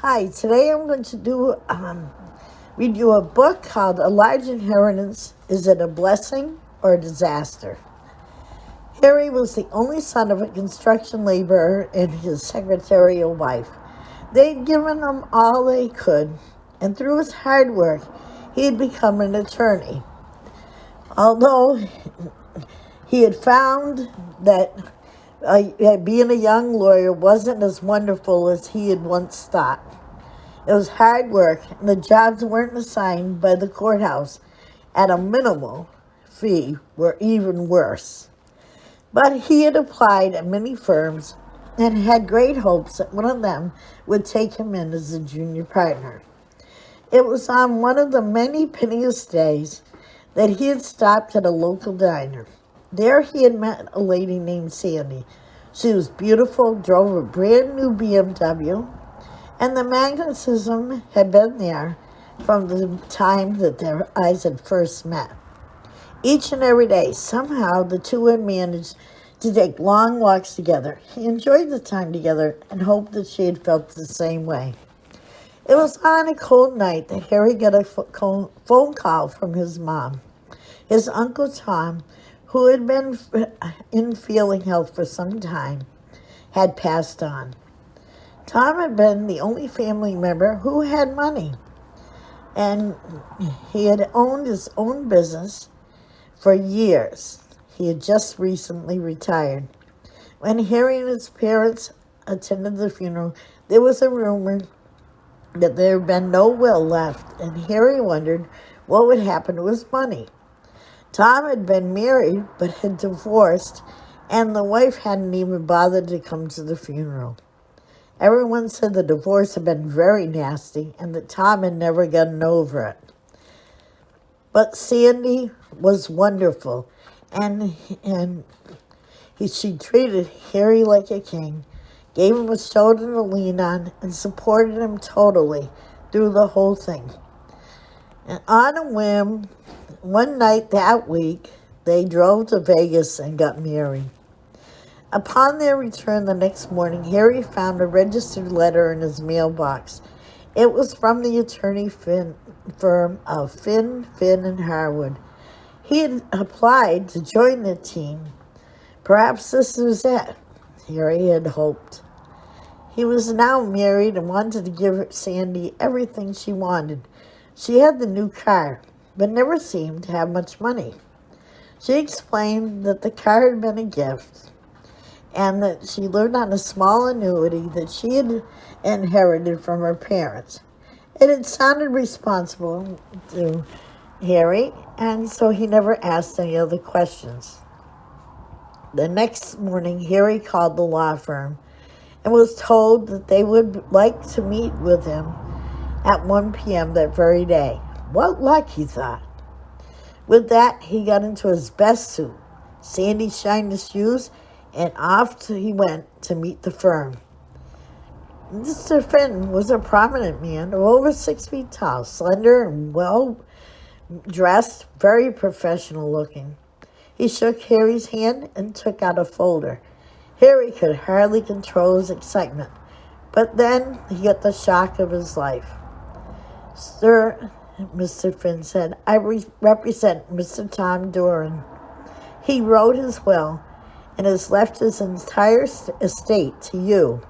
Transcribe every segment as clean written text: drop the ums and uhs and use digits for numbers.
Hi, today I'm going to read you a book called A Large Inheritance. Is it a blessing or a disaster? Harry was the only son of a construction laborer and his secretarial wife. They'd given him all they could, and through his hard work, he had become an attorney. Although he had found that being a young lawyer wasn't as wonderful as he had once thought. It was hard work, and the jobs weren't assigned by the courthouse at a minimal fee were even worse. But he had applied at many firms and had great hopes that one of them would take him in as a junior partner. It was on one of the many piteous days that he had stopped at a local diner. There he had met a lady named Sandy. She was beautiful, drove a brand new BMW, and the magnetism had been there from the time that their eyes had first met. Each and every day, somehow the two had managed to take long walks together. He enjoyed the time together and hoped that she had felt the same way. It was on a cold night that Harry got a phone call from his mom. His Uncle Tom, who had been in failing health for some time, had passed on. Tom had been the only family member who had money, and he had owned his own business for years. He had just recently retired. When Harry and his parents attended the funeral, there was a rumor that there had been no will left, and Harry wondered what would happen to his money. Tom had been married but had divorced, and the wife hadn't even bothered to come to the funeral. Everyone said the divorce had been very nasty and that Tom had never gotten over it. But Sandy was wonderful, and she treated Harry like a king, gave him a shoulder to lean on, and supported him totally through the whole thing. And on a whim, one night that week, they drove to Vegas and got married. Upon their return the next morning, Harry found a registered letter in his mailbox. It was from the attorney firm of Finn and Harwood. He had applied to join the team. Perhaps this was it, Harry had hoped. He was now married and wanted to give Sandy everything she wanted. She had the new car, but never seemed to have much money. She explained that the car had been a gift, and that she lived on a small annuity that she had inherited from her parents. It had sounded responsible to Harry, and so he never asked any other questions. The next morning, Harry called the law firm and was told that they would like to meet with him at 1 p.m. that very day. What luck, he thought. With that, he got into his best suit. Sandy shined his shoes, and off he went to meet the firm. Mr. Finn was a prominent man of over 6 feet tall, slender and well-dressed, very professional looking. He shook Harry's hand and took out a folder. Harry could hardly control his excitement, but then he got the shock of his life. Sir, Mr. Finn said, I represent Mr. Tom Doran. He wrote his will and has left his entire estate to you.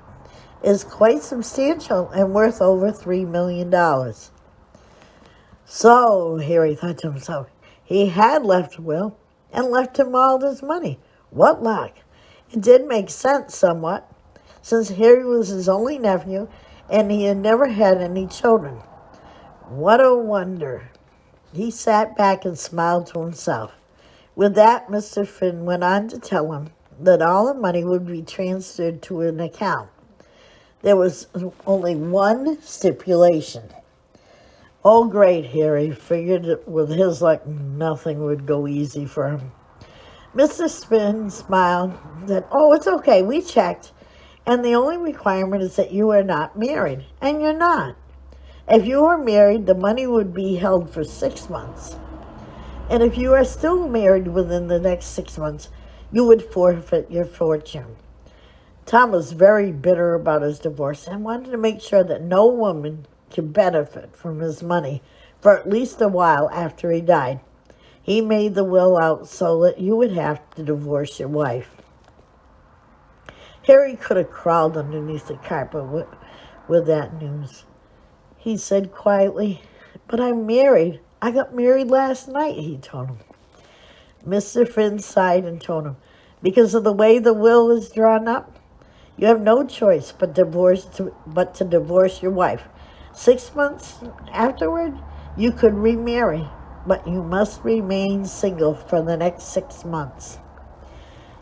It is quite substantial and worth over $3 million. So, Harry thought to himself, he had left a will and left him all his money. What luck! It did make sense somewhat, since Harry was his only nephew and he had never had any children. What a wonder! He sat back and smiled to himself. With that, Mr. Finn went on to tell him that all the money would be transferred to an account. There was only one stipulation. Oh, great, Harry figured that with his luck, nothing would go easy for him. Mr. Finn smiled and said, oh, it's okay, we checked, and the only requirement is that you are not married, and you're not. If you were married, the money would be held for 6 months. And if you are still married within the next 6 months, you would forfeit your fortune. Tom was very bitter about his divorce and wanted to make sure that no woman could benefit from his money for at least a while after he died. He made the will out so that you would have to divorce your wife. Harry could have crawled underneath the carpet with that news. He said quietly, "But I'm married. I got married last night," he told him. Mr. Finn sighed and told him, "Because of the way the will is drawn up, you have no choice but to divorce your wife. 6 months afterward, you could remarry, but you must remain single for the next 6 months."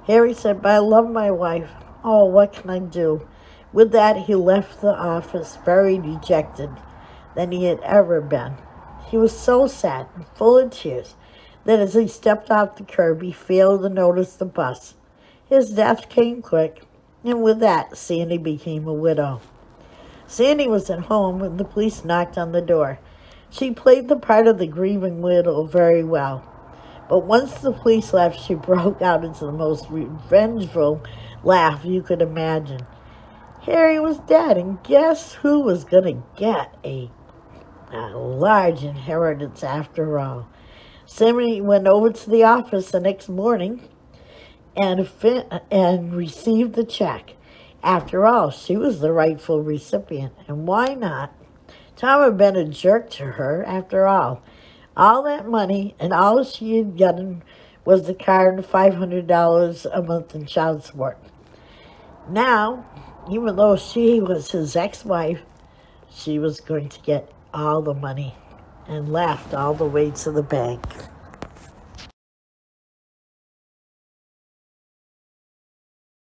Harry said, "But I love my wife. Oh, what can I do?" With that, he left the office very dejected than he had ever been. He was so sad and full of tears that as he stepped off the curb, he failed to notice the bus. His death came quick, and with that, Sandy became a widow. Sandy was at home when the police knocked on the door. She played the part of the grieving widow very well. But once the police left, she broke out into the most revengeful laugh you could imagine. Harry was dead, and guess who was going to get a large inheritance after all? Sandy went over to the office the next morning and received the check. After all, she was the rightful recipient, and why not? Tom had been a jerk to her, after all. All that money, and all she had gotten was the car and $500 a month in child support. Now, even though she was his ex-wife, she was going to get all the money and laughed all the way to the bank.